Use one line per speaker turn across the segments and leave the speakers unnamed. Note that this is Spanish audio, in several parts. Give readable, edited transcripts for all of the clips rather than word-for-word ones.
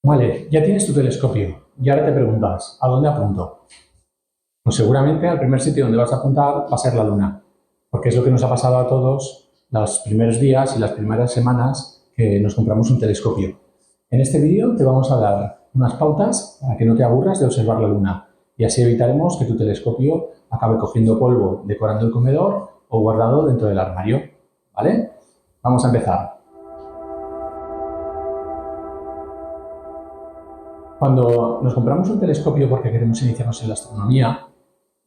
Vale, ya tienes tu telescopio y ahora te preguntas, ¿a dónde apunto? Pues seguramente al primer sitio donde vas a apuntar va a ser la Luna, porque es lo que nos ha pasado a todos los primeros días y las primeras semanas que nos compramos un telescopio. En este vídeo te vamos a dar unas pautas para que no te aburras de observar la Luna y así evitaremos que tu telescopio acabe cogiendo polvo decorando el comedor o guardado dentro del armario. ¿Vale? Vamos a empezar. Cuando nos compramos un telescopio porque queremos iniciarnos en la astronomía,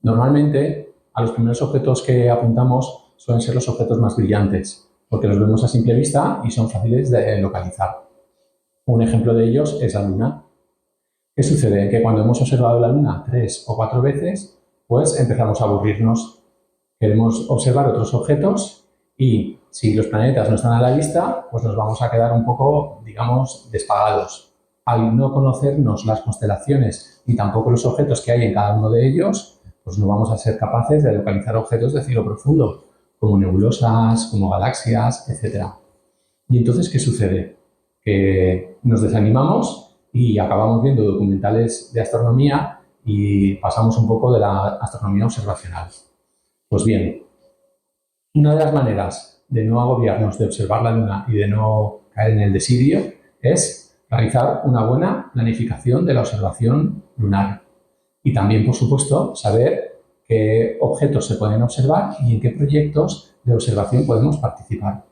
normalmente a los primeros objetos que apuntamos suelen ser los objetos más brillantes, porque los vemos a simple vista y son fáciles de localizar. Un ejemplo de ellos es la Luna. ¿Qué sucede? Que cuando hemos observado la Luna 3 o 4 veces, pues empezamos a aburrirnos. Queremos observar otros objetos y si los planetas no están a la vista, pues nos vamos a quedar un poco, digamos, despagados. Al no conocernos las constelaciones y tampoco los objetos que hay en cada uno de ellos, pues no vamos a ser capaces de localizar objetos de cielo profundo, como nebulosas, como galaxias, etc. Y entonces, ¿qué sucede? Que nos desanimamos y acabamos viendo documentales de astronomía y pasamos un poco de la astronomía observacional. Pues bien, una de las maneras de no agobiarnos de observar la Luna y de no caer en el desidio es realizar una buena planificación de la observación lunar. Y también, por supuesto, saber qué objetos se pueden observar y en qué proyectos de observación podemos participar.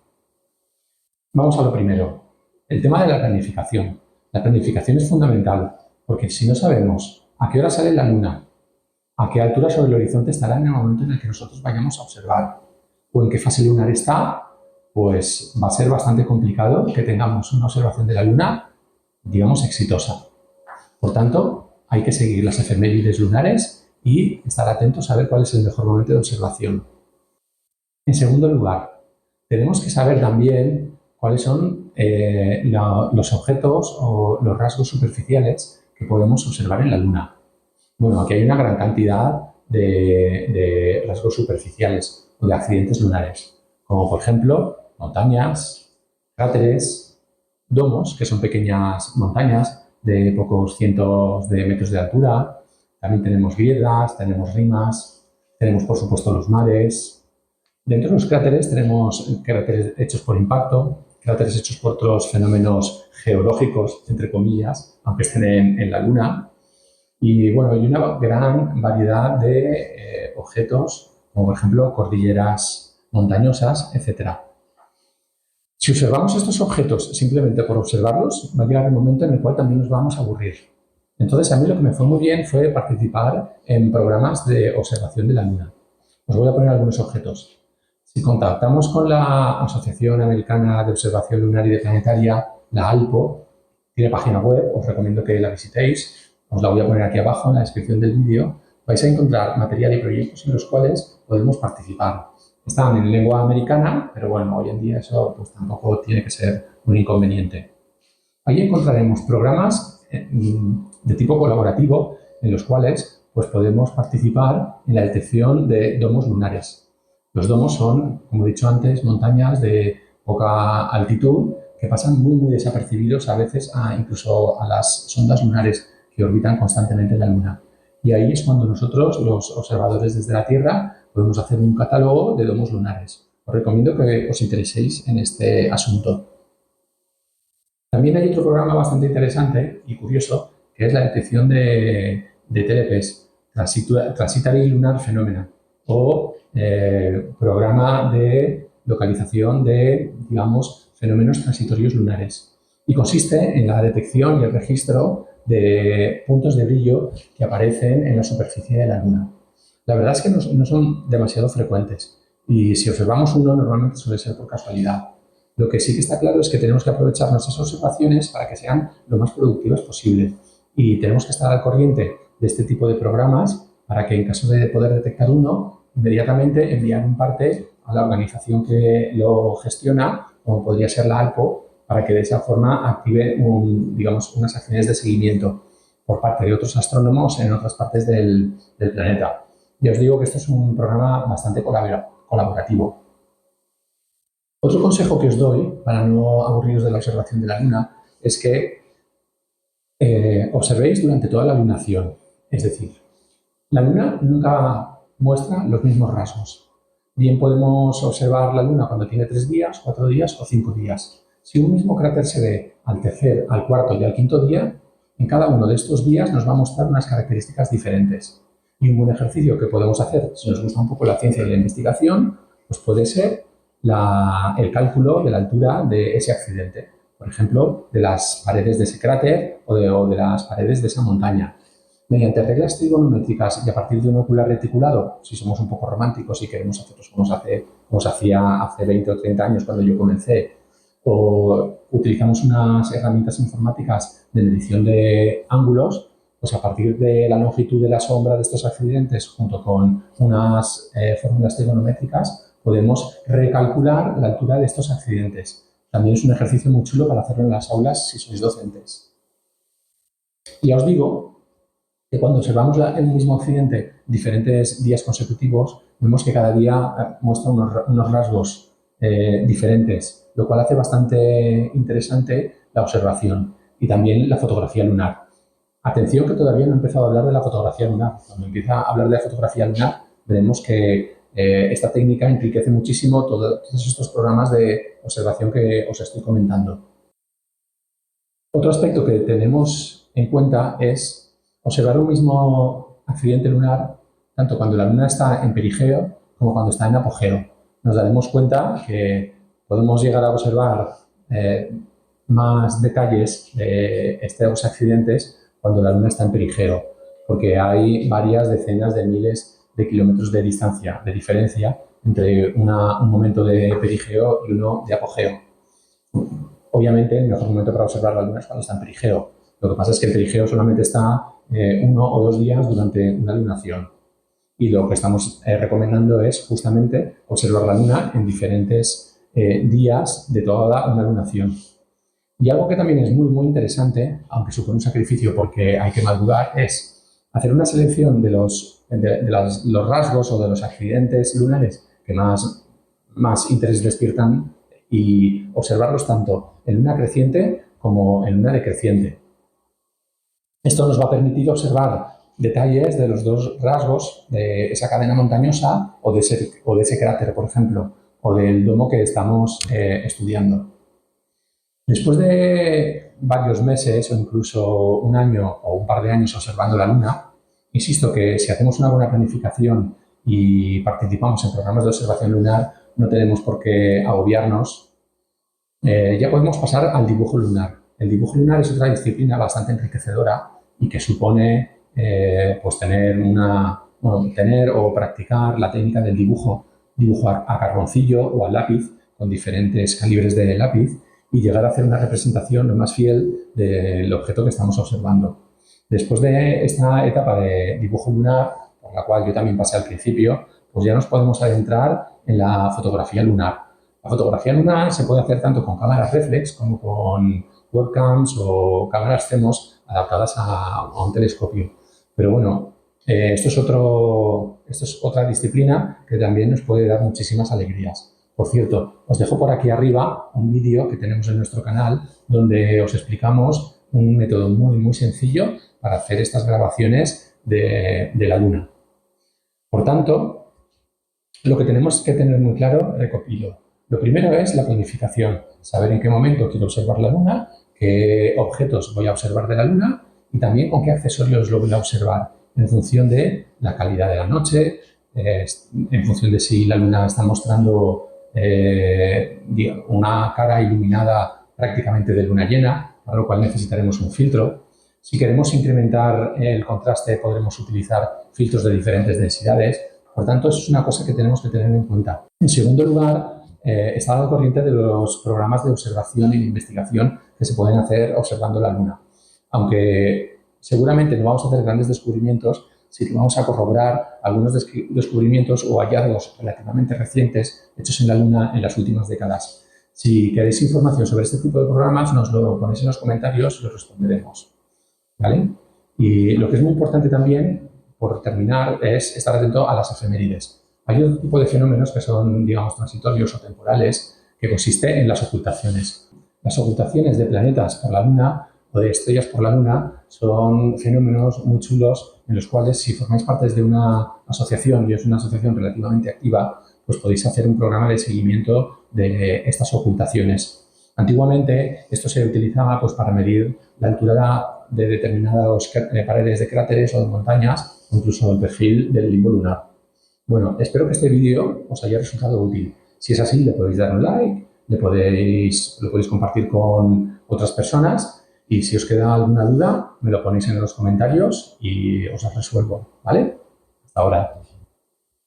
Vamos a lo primero, el tema de la planificación. La planificación es fundamental porque si no sabemos a qué hora sale la Luna, a qué altura sobre el horizonte estará en el momento en el que nosotros vayamos a observar o en qué fase lunar está, pues va a ser bastante complicado que tengamos una observación de la Luna, digamos, exitosa. Por tanto, hay que seguir las efemérides lunares y estar atentos a ver cuál es el mejor momento de observación. En segundo lugar, tenemos que saber también cuáles son los objetos o los rasgos superficiales que podemos observar en la Luna. Bueno, aquí hay una gran cantidad de rasgos superficiales o de accidentes lunares, como por ejemplo montañas, cráteres, domos, que son pequeñas montañas de pocos cientos de metros de altura. También tenemos grietas, tenemos rimas, tenemos por supuesto los mares. Dentro de los cráteres tenemos cráteres hechos por impacto, cráteres hechos por otros fenómenos geológicos, entre comillas, aunque estén en la Luna. Y bueno, hay una gran variedad de objetos, como por ejemplo cordilleras montañosas, etc. Si observamos estos objetos simplemente por observarlos, va a llegar el momento en el cual también nos vamos a aburrir. Entonces, a mí lo que me fue muy bien fue participar en programas de observación de la Luna. Os voy a poner algunos objetos. Si contactamos con la Asociación Americana de Observación Lunar y de Planetaria, la ALPO, tiene página web, os recomiendo que la visitéis, os la voy a poner aquí abajo en la descripción del vídeo. Vais a encontrar material y proyectos en los cuales podemos participar. Están en lengua americana, pero bueno, hoy en día eso pues tampoco tiene que ser un inconveniente. Ahí encontraremos programas de tipo colaborativo en los cuales pues, podemos participar en la detección de domos lunares. Los domos son, como he dicho antes, montañas de poca altitud que pasan muy desapercibidos a veces incluso a las sondas lunares que orbitan constantemente la Luna. Y ahí es cuando nosotros, los observadores desde la Tierra, podemos hacer un catálogo de domos lunares. Os recomiendo que os intereséis en este asunto. También hay otro programa bastante interesante y curioso, que es la detección de TLPs, Transitory Lunar Phenomena, o programa de localización de, digamos, fenómenos transitorios lunares. Y consiste en la detección y el registro de puntos de brillo que aparecen en la superficie de la Luna. La verdad es que no son demasiado frecuentes y si observamos uno normalmente suele ser por casualidad. Lo que sí que está claro es que tenemos que aprovechar nuestras observaciones para que sean lo más productivas posible y tenemos que estar al corriente de este tipo de programas para que en caso de poder detectar uno, inmediatamente enviar un parte a la organización que lo gestiona, como podría ser la ALPO, para que de esa forma active digamos, unas acciones de seguimiento por parte de otros astrónomos en otras partes del planeta. Ya os digo que este es un programa bastante colaborativo. Otro consejo que os doy para no aburriros de la observación de la Luna es que observéis durante toda la lunación. Es decir, la luna nunca muestra los mismos rasgos. Bien podemos observar la luna cuando tiene 3 días, 4 días o 5 días. Si un mismo cráter se ve al tercer, al cuarto y al quinto día, en cada uno de estos días nos va a mostrar unas características diferentes. Y un buen ejercicio que podemos hacer, si nos gusta un poco la ciencia y la investigación, pues puede ser el cálculo de la altura de ese accidente. Por ejemplo, de las paredes de ese cráter o de las paredes de esa montaña. Mediante reglas trigonométricas y a partir de un ocular reticulado, si somos un poco románticos y queremos hacerlos como se hacía hace 20 o 30 años cuando yo comencé, o utilizamos unas herramientas informáticas de medición de ángulos, pues a partir de la longitud de la sombra de estos accidentes junto con unas fórmulas trigonométricas podemos recalcular la altura de estos accidentes. También es un ejercicio muy chulo para hacerlo en las aulas si sois docentes. Y ya os digo que cuando observamos el mismo accidente diferentes días consecutivos, vemos que cada día muestra unos rasgos diferentes, lo cual hace bastante interesante la observación y también la fotografía lunar. Atención que todavía no he empezado a hablar de la fotografía lunar. Cuando empieza a hablar de la fotografía lunar, veremos que esta técnica enriquece muchísimo todos estos programas de observación que os estoy comentando. Otro aspecto que tenemos en cuenta es observar un mismo accidente lunar tanto cuando la luna está en perigeo como cuando está en apogeo. Nos daremos cuenta que podemos llegar a observar más detalles de estos accidentes cuando la luna está en perigeo, porque hay varias decenas de miles de kilómetros de distancia, de diferencia entre un momento de perigeo y uno de apogeo. Obviamente, el mejor momento para observar la luna es cuando está en perigeo. Lo que pasa es que el perigeo solamente está 1 o 2 días durante una lunación. Y lo que estamos recomendando es justamente observar la luna en diferentes días de toda una lunación. Y algo que también es muy, muy interesante, aunque supone un sacrificio porque hay que madrugar, es hacer una selección de los rasgos o de los accidentes lunares que más interés despiertan y observarlos tanto en luna creciente como en luna decreciente. Esto nos va a permitir observar detalles de los dos rasgos de esa cadena montañosa o de ese cráter, por ejemplo, o del domo que estamos estudiando. Después de varios meses o incluso un año o un par de años observando la luna, insisto que si hacemos una buena planificación y participamos en programas de observación lunar, no tenemos por qué agobiarnos. Ya podemos pasar al dibujo lunar. El dibujo lunar es otra disciplina bastante enriquecedora y que supone pues tener o practicar la técnica del dibujo a carboncillo o al lápiz con diferentes calibres de lápiz y llegar a hacer una representación lo más fiel del objeto que estamos observando. Después de esta etapa de dibujo lunar, por la cual yo también pasé al principio, pues ya nos podemos adentrar en la fotografía lunar. La fotografía lunar se puede hacer tanto con cámaras reflex como con webcams o cámaras CMOS adaptadas a un telescopio. Pero bueno, esto es otra disciplina que también nos puede dar muchísimas alegrías. Por cierto, os dejo por aquí arriba un vídeo que tenemos en nuestro canal donde os explicamos un método muy, muy sencillo para hacer estas grabaciones de la luna. Por tanto, lo que tenemos que tener muy claro, recopilo. Lo primero es la planificación, saber en qué momento quiero observar la luna, qué objetos voy a observar de la luna y también con qué accesorios lo voy a observar en función de la calidad de la noche, en función de si la luna está mostrando una cara iluminada prácticamente de luna llena, para lo cual necesitaremos un filtro. Si queremos incrementar el contraste, podremos utilizar filtros de diferentes densidades. Por tanto, eso es una cosa que tenemos que tener en cuenta. En segundo lugar, estar al corriente de los programas de observación y de investigación que se pueden hacer observando la luna. Aunque seguramente no vamos a hacer grandes descubrimientos, sí que vamos a corroborar algunos descubrimientos o hallazgos relativamente recientes hechos en la luna en las últimas décadas. Si queréis información sobre este tipo de programas, nos lo ponéis en los comentarios y os responderemos. ¿Vale? Y lo que es muy importante también, por terminar, es estar atento a las efemérides. Hay otro tipo de fenómenos que son, digamos, transitorios o temporales, que consiste en las ocultaciones. Las ocultaciones de planetas por la Luna o de estrellas por la Luna son fenómenos muy chulos en los cuales, si formáis parte de una asociación, y es una asociación relativamente activa, pues podéis hacer un programa de seguimiento de estas ocultaciones. Antiguamente esto se utilizaba pues, para medir la altura de determinadas paredes de cráteres o de montañas, o incluso el perfil del limbo lunar. Bueno, espero que este vídeo os haya resultado útil. Si es así, le podéis dar un like, lo podéis compartir con otras personas y si os queda alguna duda, me lo ponéis en los comentarios y os las resuelvo, ¿vale? Hasta ahora.